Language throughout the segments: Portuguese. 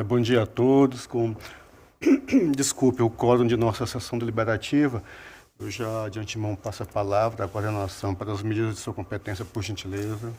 Bom dia a todos. Desculpe o quórum de nossa sessão deliberativa. Eu já de antemão passo a palavra à coordenação para as medidas de sua competência, por gentileza.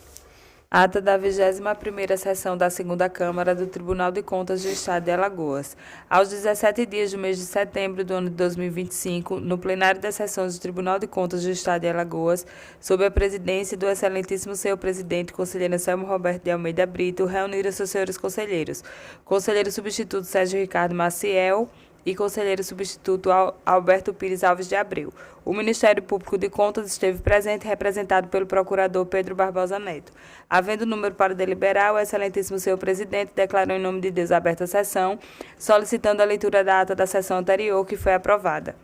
Ata da 21ª sessão da 2ª Câmara do Tribunal de Contas do Estado de Alagoas. Aos 17 dias do mês de setembro do ano de 2025, no plenário das sessões do Tribunal de Contas do Estado de Alagoas, sob a presidência do excelentíssimo senhor presidente, conselheiro Anselmo Roberto de Almeida Brito, reuniram-se os senhores conselheiros. Conselheiro substituto Sérgio Ricardo Maciel e conselheiro substituto Alberto Pires Alves de Abreu. O Ministério Público de Contas esteve presente, representado pelo procurador Pedro Barbosa Neto. Havendo número para deliberar, o excelentíssimo senhor presidente declarou em nome de Deus aberta a sessão, solicitando a leitura da ata da sessão anterior, que foi aprovada.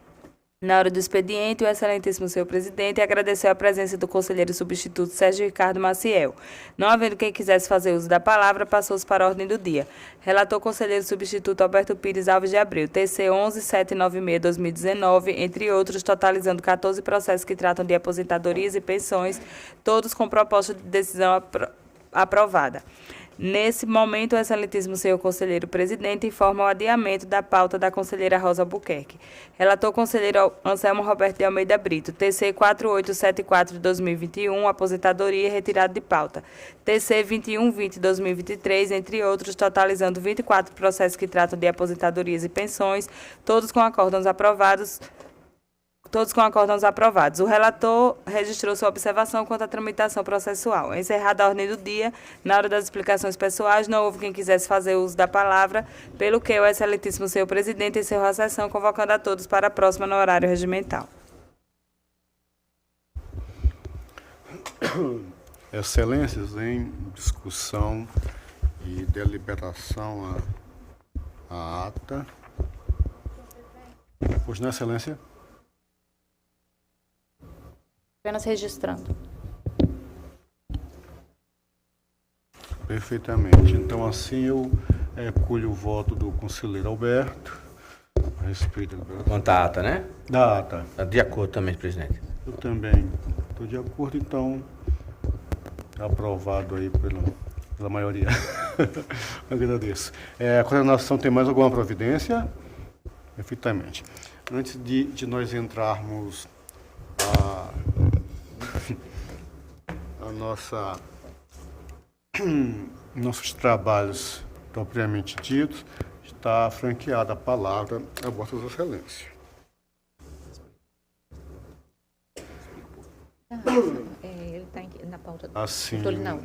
Na hora do expediente, o excelentíssimo senhor presidente agradeceu a presença do conselheiro substituto Sérgio Ricardo Maciel. Não havendo quem quisesse fazer uso da palavra, passou-se para a ordem do dia. Relator conselheiro substituto Alberto Pires Alves de Abreu, TC 11796-2019, entre outros, totalizando 14 processos que tratam de aposentadorias e pensões, todos com proposta de decisão aprovada. Nesse momento, o excelentíssimo senhor conselheiro presidente informa o adiamento da pauta da conselheira Rosa Albuquerque. Relator conselheiro Anselmo Roberto de Almeida Brito, TC 4874-2021, aposentadoria retirada de pauta. TC 2120-2023, entre outros, totalizando 24 processos que tratam de aposentadorias e pensões, todos com acórdãos aprovados. O relator registrou sua observação quanto à tramitação processual. Encerrada a ordem do dia, na hora das explicações pessoais, não houve quem quisesse fazer uso da palavra, pelo que o excelentíssimo senhor presidente encerrou a sessão, convocando a todos para a próxima no horário regimental. Excelências, em discussão e deliberação a ata. Pois não, Excelência? Apenas registrando. Perfeitamente. Então, assim, eu colho o voto do conselheiro Alberto a respeito da deliberação. Quanto à ata, né? Da ata. De acordo também, presidente. Eu também estou de acordo, então, aprovado aí pela maioria. Agradeço. A coordenação tem mais alguma providência? Perfeitamente. Antes de nós entrarmos nossos trabalhos propriamente ditos, está franqueada a palavra a Vossas Excelências. Ele está na pauta do Assim, Tolinão.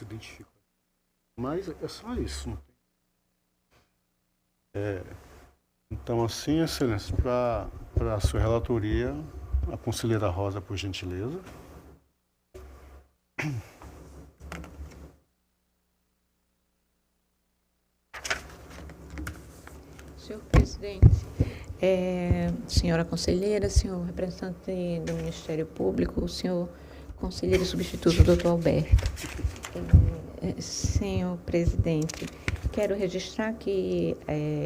se identifica. Mas é só isso. Então, assim, Excelência, para a sua relatoria, a conselheira Rosa, por gentileza. Senhor presidente, senhora conselheira, senhor representante do Ministério Público, senhor conselheiro substituto, doutor Alberto. Senhor presidente, quero registrar que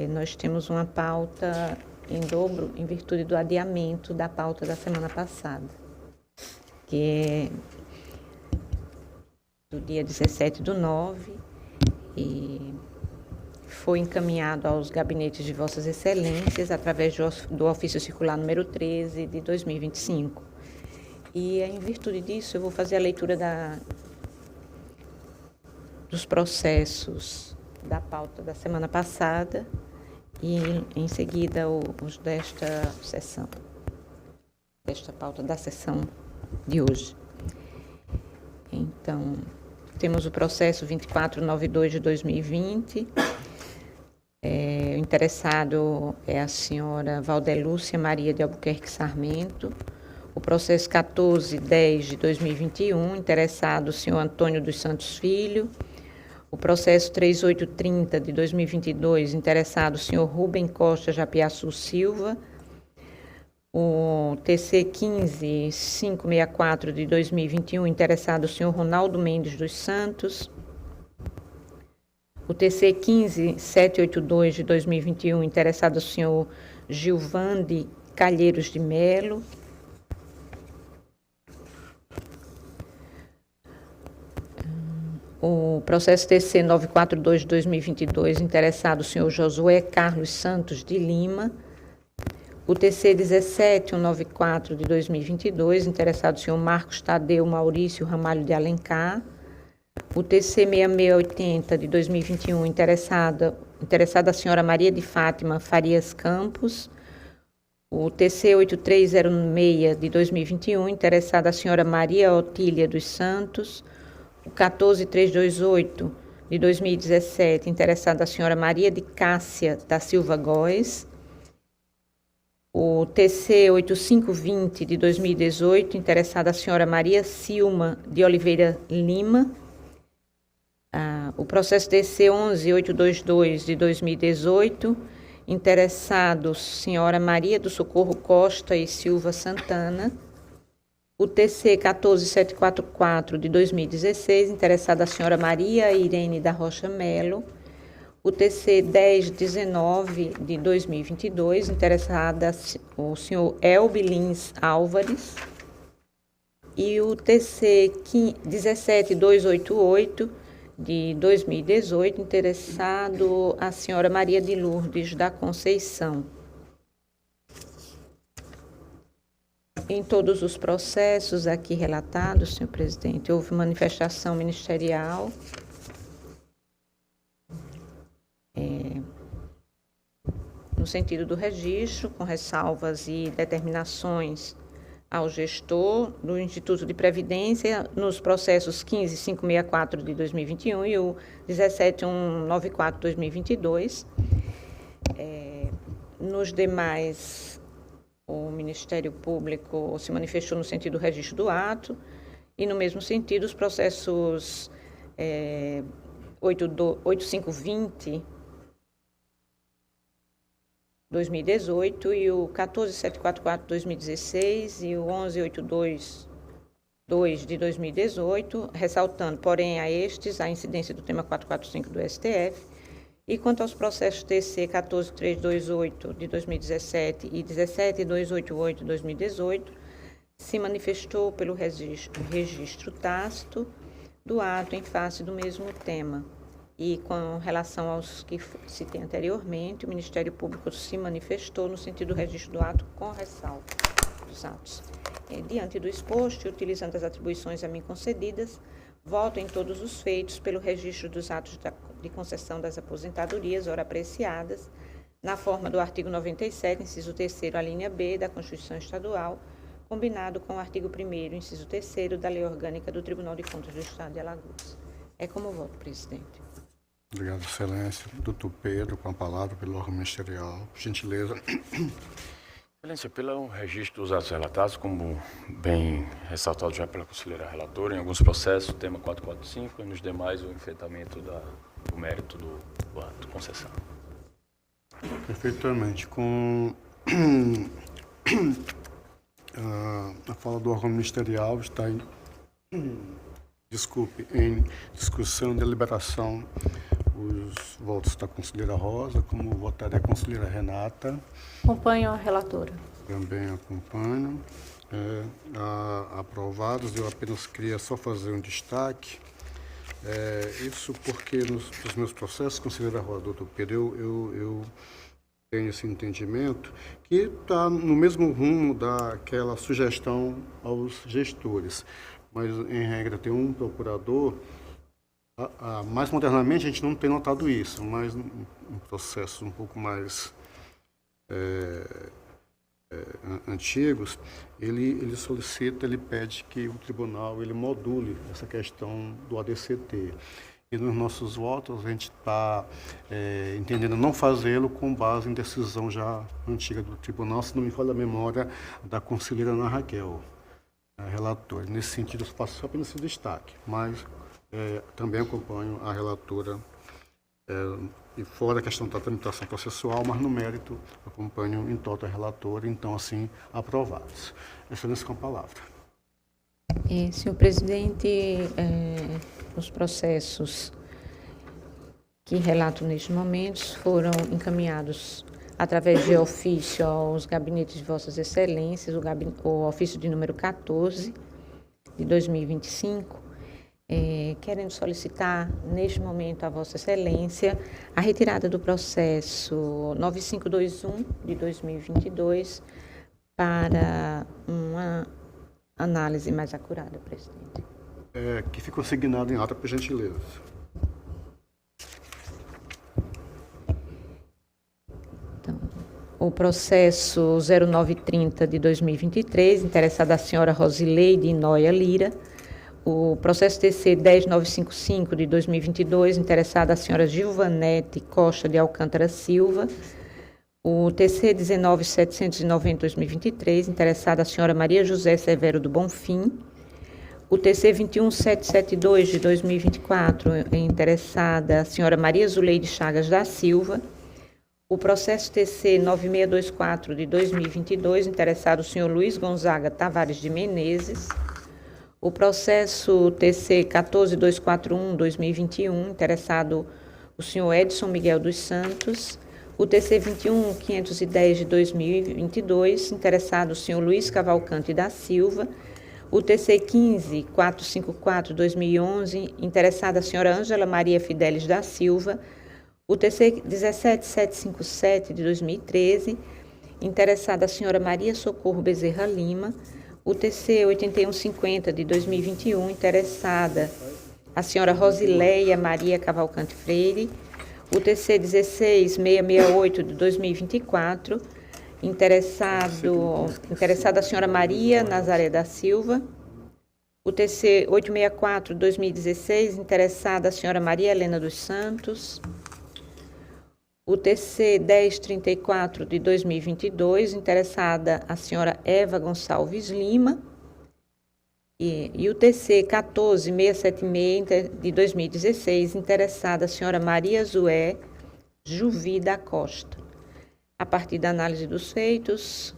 nós temos uma pauta em dobro em virtude do adiamento da pauta da semana passada, que é do dia 17/9, e foi encaminhado aos gabinetes de Vossas Excelências através do ofício circular número 13 de 2025. E em virtude disso, eu vou fazer a leitura dos processos da pauta da semana passada e, em seguida, os desta pauta da sessão de hoje. Então, temos o processo 2492 de 2020. O interessado é a senhora Valdelúcia Maria de Albuquerque Sarmento. O processo 1410 de 2021, interessado o senhor Antônio dos Santos Filho. O processo 3830 de 2022, interessado o senhor Rubem Costa Japiaçu Silva. O TC 15564 de 2021, interessado o senhor Ronaldo Mendes dos Santos. O TC 15782 de 2021, interessado o senhor Gilvande Calheiros de Melo. O processo TC 942 de 2022, interessado o senhor Josué Carlos Santos de Lima. O TC 17194 de 2022, interessado o senhor Marcos Tadeu Maurício Ramalho de Alencar. O TC 6680 de 2021, interessada a senhora Maria de Fátima Farias Campos. O TC 8306 de 2021, interessada a senhora Maria Otília dos Santos. O 14328 de 2017, interessada a senhora Maria de Cássia da Silva Góes. O TC 8520 de 2018, interessada a senhora Maria Silma de Oliveira Lima. O processo TC 11822 de 2018, interessado senhora Maria do Socorro Costa e Silva Santana. O TC 14744 de 2016, interessada a senhora Maria Irene da Rocha Melo. O TC 1019 de 2022, interessada o senhor Elbi Lins Álvares. E o TC 17288 de 2018, interessado a senhora Maria de Lourdes da Conceição. Em todos os processos aqui relatados, senhor presidente, houve manifestação ministerial. No sentido do registro, com ressalvas e determinações ao gestor do Instituto de Previdência, nos processos 15564 de 2021 e o 17194 de 2022. Nos demais, o Ministério Público se manifestou no sentido do registro do ato e, no mesmo sentido, os processos 8520 2018 e o 14744 2016 e o 11822 de 2018, ressaltando, porém, a estes a incidência do tema 445 do STF. E quanto aos processos TC 14328 de 2017 e 17288 de 2018, se manifestou pelo registro tácito do ato em face do mesmo tema. E com relação aos que citei anteriormente, o Ministério Público se manifestou no sentido do registro do ato com ressalva dos atos. Diante do exposto e utilizando as atribuições a mim concedidas, voto em todos os feitos pelo registro dos atos de concessão das aposentadorias, ora apreciadas, na forma do artigo 97, inciso 3º, a linha B da Constituição Estadual, combinado com o artigo 1º, inciso 3º, da Lei Orgânica do Tribunal de Contas do Estado de Alagoas. É como voto, presidente. Obrigado, Excelência. Doutor Pedro, com a palavra pelo órgão ministerial. Por gentileza. Excelência, pelo registro dos atos relatados, como bem ressaltado já pela conselheira relatora, em alguns processos, o tema 445, e nos demais, o enfrentamento do mérito do ato de concessão. Perfeitamente. Com a fala do órgão ministerial está em discussão e deliberação os votos da conselheira Rosa, como votaria a conselheira Renata. Acompanho a relatora. Também acompanho. Aprovados, eu apenas queria só fazer um destaque. Isso porque nos meus processos, conselheira Rosa, doutor Pedro, eu tenho esse entendimento que está no mesmo rumo daquela sugestão aos gestores. Mas, em regra, tem um procurador. Mais modernamente, a gente não tem notado isso, mas em processos um pouco mais antigos, ele solicita, ele pede que o tribunal ele module essa questão do ADCT. E nos nossos votos, a gente está entendendo não fazê-lo com base em decisão já antiga do tribunal, se não me falha a memória, da conselheira Ana Raquel, a relatora. Nesse sentido, eu faço só apenas esse destaque, mas também acompanho a relatora e fora a questão da tramitação processual, mas no mérito acompanho em toto a relatora, então assim aprovados. Excelência, com a palavra. Senhor presidente, os processos que relato neste momento foram encaminhados através de ofício aos gabinetes de Vossas Excelências, o ofício de número 14 de 2025, querendo solicitar neste momento a Vossa Excelência a retirada do processo 9521 de 2022 para uma análise mais acurada, presidente. Que ficou assignado em ata, por gentileza. Então, o processo 0930 de 2023, interessada a senhora Rosileide Noia Lira. O processo TC 10955 de 2022, interessada a senhora Gilvanete Costa de Alcântara Silva. O TC 19790 de 2023, interessada a senhora Maria José Severo do Bonfim. O TC 21772 de 2024, interessada a senhora Maria Zuleide Chagas da Silva. O processo TC 9624 de 2022, interessado o senhor Luiz Gonzaga Tavares de Menezes. O processo TC 14241 2021, interessado o senhor Edson Miguel dos Santos. O TC 21510 de 2022, interessado o senhor Luiz Cavalcante da Silva. O TC 15454 de 2011, interessada a senhora Ângela Maria Fidelis da Silva. O TC 17757 de 2013, interessada a senhora Maria Socorro Bezerra Lima. O TC 8150 de 2021, interessada a senhora Rosileia Maria Cavalcante Freire. O TC 16668 de 2024, interessada a senhora Maria Nazaré da Silva. O TC 864 de 2016, interessada a senhora Maria Helena dos Santos. O TC 1034 de 2022, interessada a senhora Eva Gonçalves Lima. E o TC 14676 de 2016, interessada a senhora Maria Zoé Juvi da Costa. A partir da análise dos feitos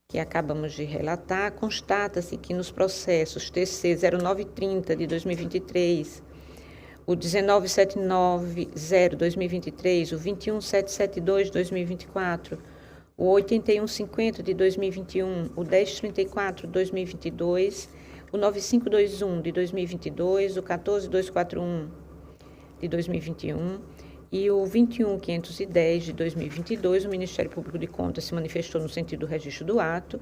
que acabamos de relatar, constata-se que nos processos TC 0930 de 2023, o 19790 de 2023, o 21772 de 2024, o 8150 de 2021, o 1034 de 2022, o 9521 de 2022, o 14241 de 2021 e o 21510 de 2022, o Ministério Público de Contas se manifestou no sentido do registro do ato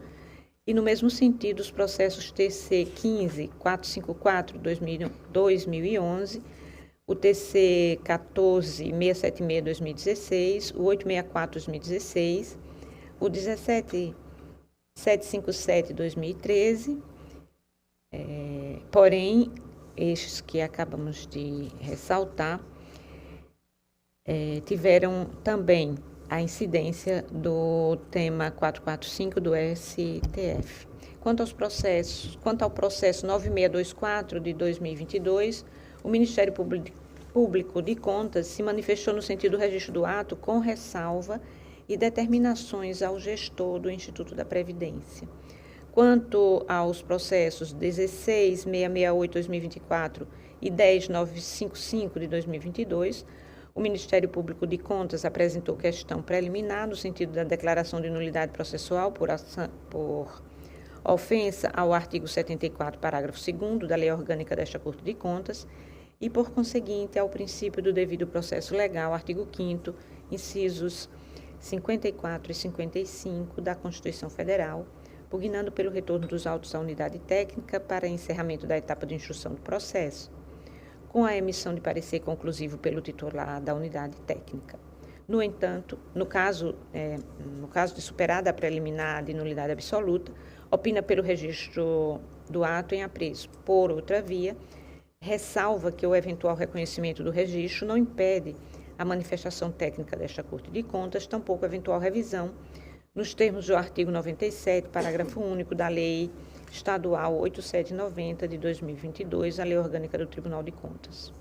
e, no mesmo sentido, os processos TC 15454 de 2011, o TC 14676 de 2016, o 864 de 2016, o 17757 de 2013, porém, estes que acabamos de ressaltar, tiveram também a incidência do tema 445 do STF. Quanto ao processo 9624 de 2022, o Ministério Público de Contas se manifestou no sentido do registro do ato com ressalva e determinações ao gestor do Instituto da Previdência. Quanto aos processos 16668 de 2024 e 10955 de 2022, o Ministério Público de Contas apresentou questão preliminar no sentido da declaração de nulidade processual por ofensa ao artigo 74, parágrafo 2º da Lei Orgânica desta Corte de Contas e, por conseguinte, ao princípio do devido processo legal, artigo 5º, incisos 54 e 55 da Constituição Federal, pugnando pelo retorno dos autos à unidade técnica para encerramento da etapa de instrução do processo, com a emissão de parecer conclusivo pelo titular da unidade técnica. No entanto, no caso de superada a preliminar de nulidade absoluta, opina pelo registro do ato em apreço. Por outra via, ressalva que o eventual reconhecimento do registro não impede a manifestação técnica desta Corte de Contas, tampouco a eventual revisão, nos termos do artigo 97, parágrafo único da Lei Estadual 8790 de 2022, a Lei Orgânica do Tribunal de Contas.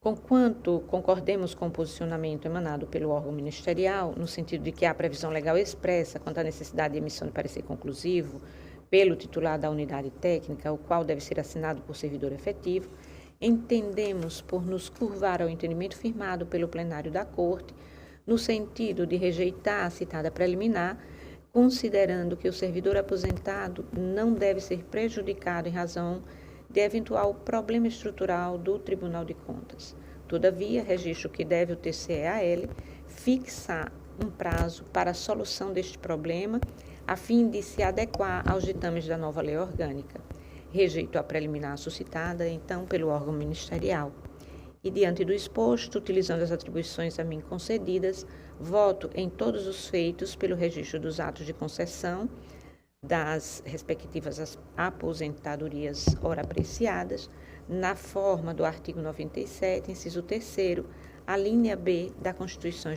Conquanto concordemos com o posicionamento emanado pelo órgão ministerial, no sentido de que há previsão legal expressa quanto à necessidade de emissão de parecer conclusivo pelo titular da unidade técnica, o qual deve ser assinado por servidor efetivo, entendemos por nos curvar ao entendimento firmado pelo plenário da Corte, no sentido de rejeitar a citada preliminar, considerando que o servidor aposentado não deve ser prejudicado em razão de eventual problema estrutural do Tribunal de Contas. Todavia, registro que deve o TCE-AL fixar um prazo para a solução deste problema, a fim de se adequar aos ditames da nova lei orgânica. Rejeito a preliminar suscitada, então, pelo órgão ministerial. E, diante do exposto, utilizando as atribuições a mim concedidas, voto em todos os feitos pelo registro dos atos de concessão das respectivas aposentadorias ora apreciadas, na forma do artigo 97, inciso 3º, a linha B da Constituição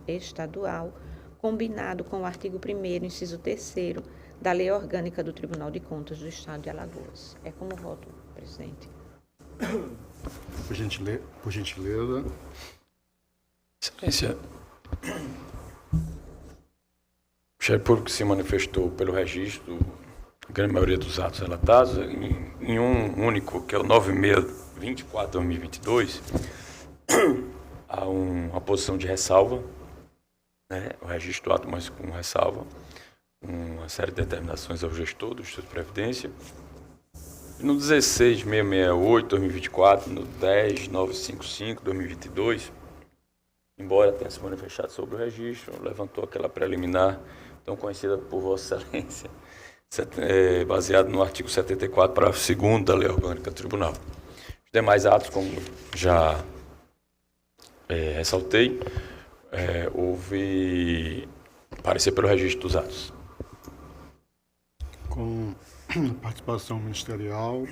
Estadual, combinado com o artigo 1º, inciso 3º, da Lei Orgânica do Tribunal de Contas do Estado de Alagoas. É como voto, presidente. Por gentileza. Excelência, o Ministério Público se manifestou pelo registro, a grande maioria dos atos relatados, em um único, que é o 9624/2022, há uma posição de ressalva, né? O registro do ato, mas com ressalva, uma série de determinações ao gestor do Instituto de Previdência. E no 16.668/2024, no 10.955/2022, embora tenha se manifestado sobre o registro, levantou aquela preliminar tão conhecida por Vossa Excelência, baseado no artigo 74, parágrafo 2º da Lei Orgânica do Tribunal. Os demais atos, como já ressaltei, houve parecer pelo registro dos atos. Com a participação ministerial,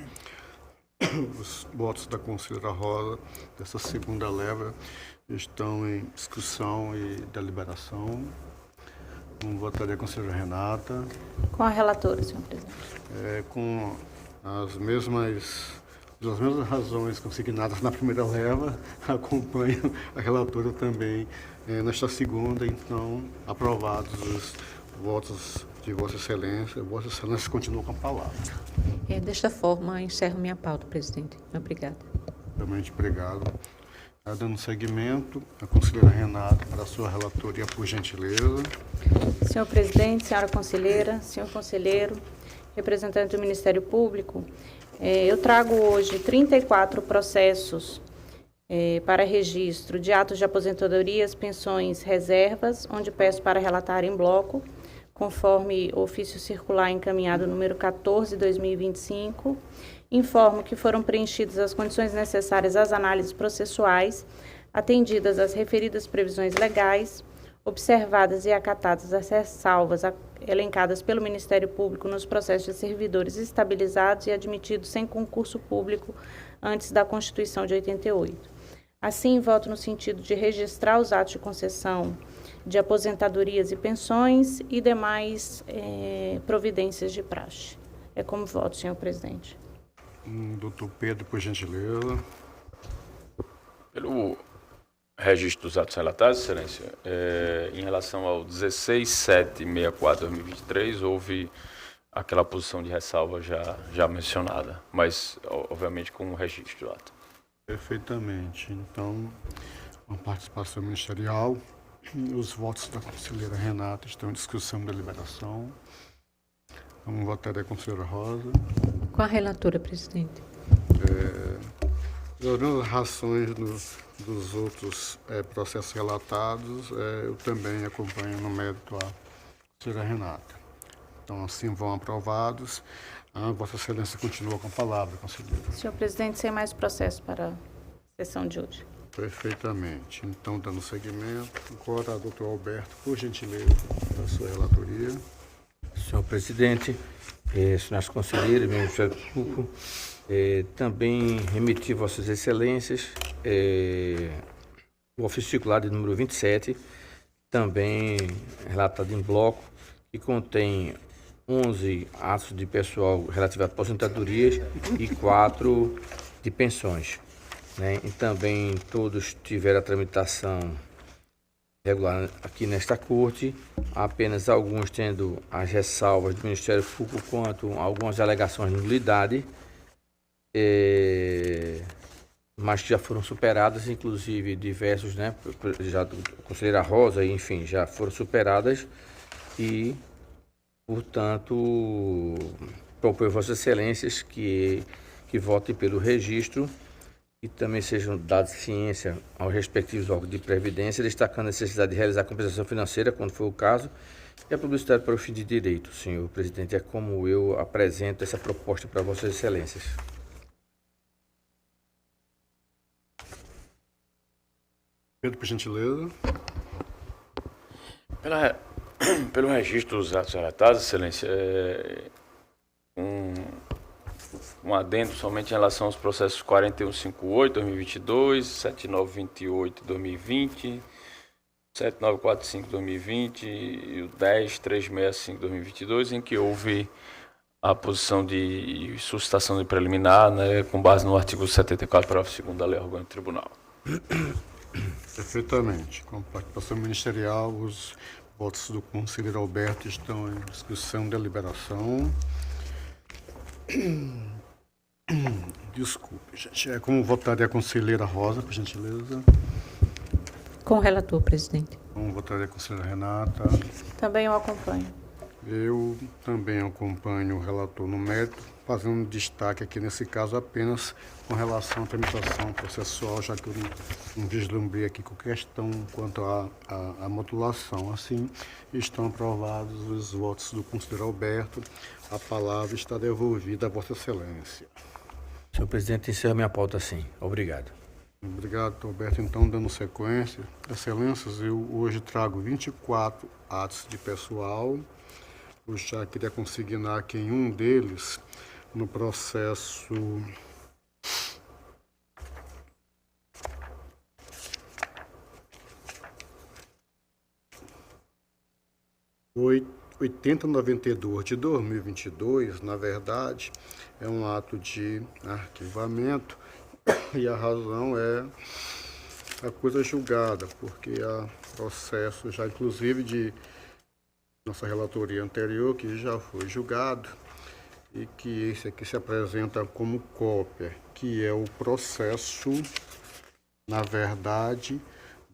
os votos da conselheira Rosa dessa segunda leva estão em discussão e deliberação. Votaria a conselheira Renata. Com a relatora, senhor presidente. Com as mesmas razões consignadas na primeira leva, acompanho a relatora também nesta segunda. Então, aprovados os votos de Vossa Excelência. Vossa Excelência continua com a palavra. Desta forma, encerro minha pauta, presidente. Obrigada. Realmente obrigado. Dando seguimento, a conselheira Renata, para a sua relatoria, por gentileza. Senhor presidente, senhora conselheira, senhor conselheiro, representante do Ministério Público, eu trago hoje 34 processos para registro de atos de aposentadorias, pensões, reservas, onde peço para relatar em bloco, conforme o ofício circular encaminhado número 14/2025, informo que foram preenchidas as condições necessárias às análises processuais, atendidas as referidas previsões legais, observadas e acatadas as ressalvas elencadas pelo Ministério Público nos processos de servidores estabilizados e admitidos sem concurso público antes da Constituição de 88. Assim, voto no sentido de registrar os atos de concessão de aposentadorias e pensões e demais providências de praxe. É como voto, senhor presidente. Doutor Pedro, por gentileza. Pelo registro dos atos relatados, Excelência, em relação ao 16.764/2023, houve aquela posição de ressalva já mencionada, mas, obviamente, com o registro do ato. Perfeitamente. Então, a participação ministerial, os votos da conselheira Renata estão em discussão e deliberação. Vamos votar a conselheira Rosa. Com a relatora, presidente. Olhando as razões dos outros processos relatados, eu também acompanho no mérito a conselheira Renata. Então, assim vão aprovados. Vossa Excelência continua com a palavra, conselheira. Senhor presidente, sem mais processo para a sessão de hoje. Perfeitamente. Então, dando seguimento, agora, doutor Alberto, por gentileza, da sua relatoria. Senhor presidente, senhores conselheiros, Ministério Público, também remeti a Vossas Excelências o ofício circular de número 27, também relatado em bloco, que contém 11 atos de pessoal relativo a aposentadorias e 4 de pensões. né? E também todos tiveram a tramitação regular aqui nesta corte, apenas alguns tendo as ressalvas do Ministério Público quanto a algumas alegações de nulidade, mas que já foram superadas, inclusive diversos, né, já do conselheira Rosa, enfim, já foram superadas e, portanto, proponho a Vossas Excelências que votem pelo registro e também sejam dados ciência aos respectivos órgãos de previdência, destacando a necessidade de realizar compensação financeira, quando for o caso, e a publicidade para o fim de direito. Senhor presidente, é como eu apresento essa proposta para Vossas Excelências. Pedro, por gentileza. Pelo registro dos atos relatados, Excelência, um adendo somente em relação aos processos 4158-2022, 7928-2020, 7945-2020 e o 10365-2022, em que houve a posição de suscitação de preliminar, né, com base no artigo 74, parágrafo 2º da Lei Orgânica do Tribunal. Perfeitamente. Com a participação ministerial, os votos do conselheiro Alberto estão em discussão e deliberação. Desculpe, gente. Como votaria a conselheira Rosa, por gentileza? Com o relator, presidente. Como votaria a conselheira Renata? Também eu acompanho. Eu também acompanho o relator no mérito, fazendo um destaque aqui nesse caso apenas com relação à tramitação processual, já que eu não vislumbrei aqui com questão quanto à modulação. Assim, estão aprovados os votos do conselheiro Alberto. A palavra está devolvida a Vossa Excelência. Senhor presidente, encerra minha pauta assim. Obrigado. Obrigado, Alberto. Então, dando sequência, Excelências, eu hoje trago 24 atos de pessoal. Eu já queria consignar que em um deles, no processo 8092 de 2022, na verdade, é um ato de arquivamento e a razão é a coisa julgada, porque há processo já, inclusive, de nossa relatoria anterior, que já foi julgado, e que esse aqui se apresenta como cópia, que é o processo, na verdade,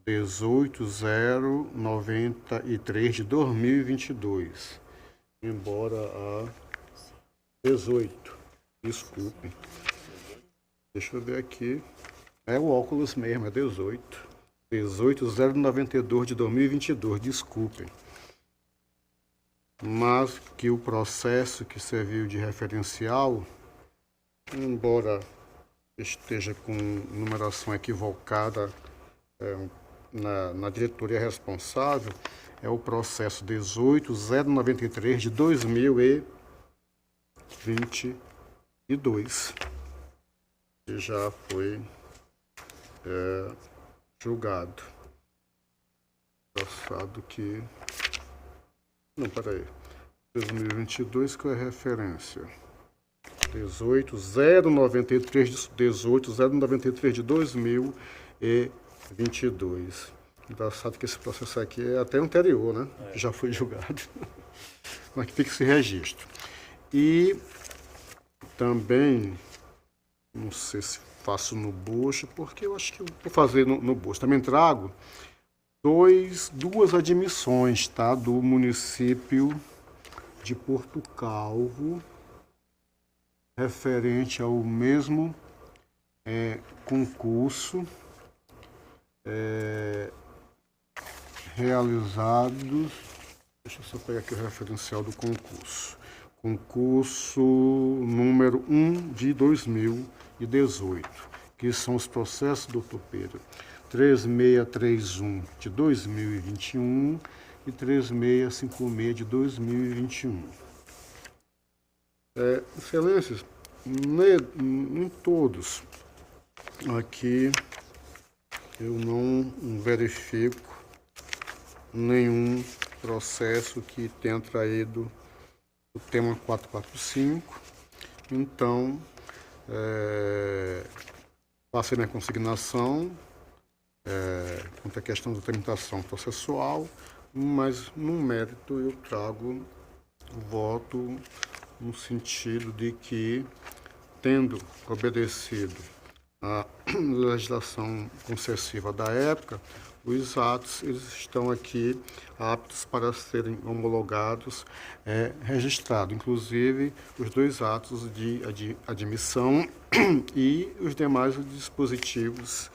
18093 de 2022, embora a 18, desculpe. Deixa eu ver aqui, é o óculos mesmo, é 18092 de 2022, desculpem. Mas que o processo que serviu de referencial, embora esteja com numeração equivocada na diretoria responsável, é o processo 18093 de 2022, que já foi julgado. Passado que... Não, peraí. 2022, que é a referência? 18093 de 2022. Engraçado que esse processo aqui é até anterior, né? Já foi julgado. Mas que fica esse registro. E também, não sei se faço no bucho, porque eu acho que eu vou fazer no bucho. Também trago duas admissões, tá, do município de Porto Calvo, referente ao mesmo concurso realizados. Deixa eu só pegar aqui o referencial do concurso. Concurso número 1 de 2018, que são os processos, doutor Pedro, 3631 de 2021 e 3656 de 2021. Excelências, em todos aqui eu não verifico nenhum processo que tenha traído o tema 445, então passei na consignação quanto à questão da tramitação processual, mas no mérito eu trago o voto no sentido de que, tendo obedecido à legislação concessiva da época, os atos eles estão aqui aptos para serem homologados, registrados, inclusive os 2 atos de admissão e os demais dispositivos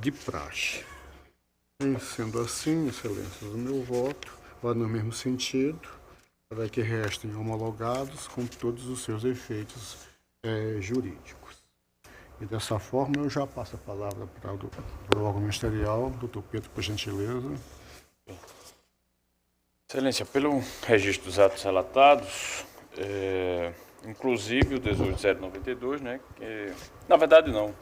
de praxe. Sendo assim, excelências, o meu voto vai no mesmo sentido, para que restem homologados com todos os seus efeitos jurídicos. E dessa forma eu já passo a palavra para o órgão ministerial, doutor Pedro, por gentileza. Excelência, pelo registro dos atos relatados, inclusive o 18092, né, na verdade não,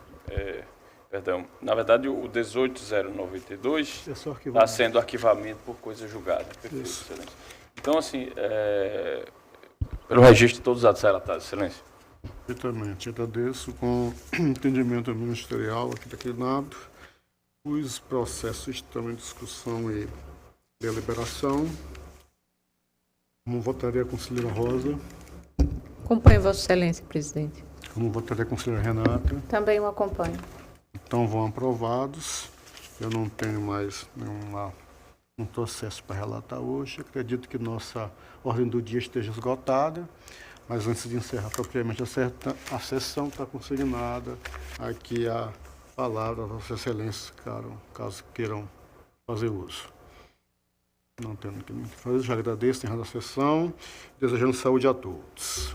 perdão, na verdade o 18092 está sendo arquivamento por coisa julgada. Perfeito, excelência. Então, assim, pelo registro de todos os atos relatados, excelência. Perfeitamente, agradeço com entendimento ministerial aqui daquele lado. Os processos estão em discussão e deliberação. Como votaria a conselheira Rosa? Acompanho Vossa Excelência, presidente. Como votaria a conselheira Renata? Também o acompanho. Então vão aprovados. Eu não tenho mais um processo para relatar hoje. Acredito que nossa ordem do dia esteja esgotada. Mas antes de encerrar propriamente a sessão, está consignada aqui a palavra a Vossa Excelência, caso queiram fazer uso. Não tendo o que fazer, já agradeço, encerrando a sessão, desejando saúde a todos.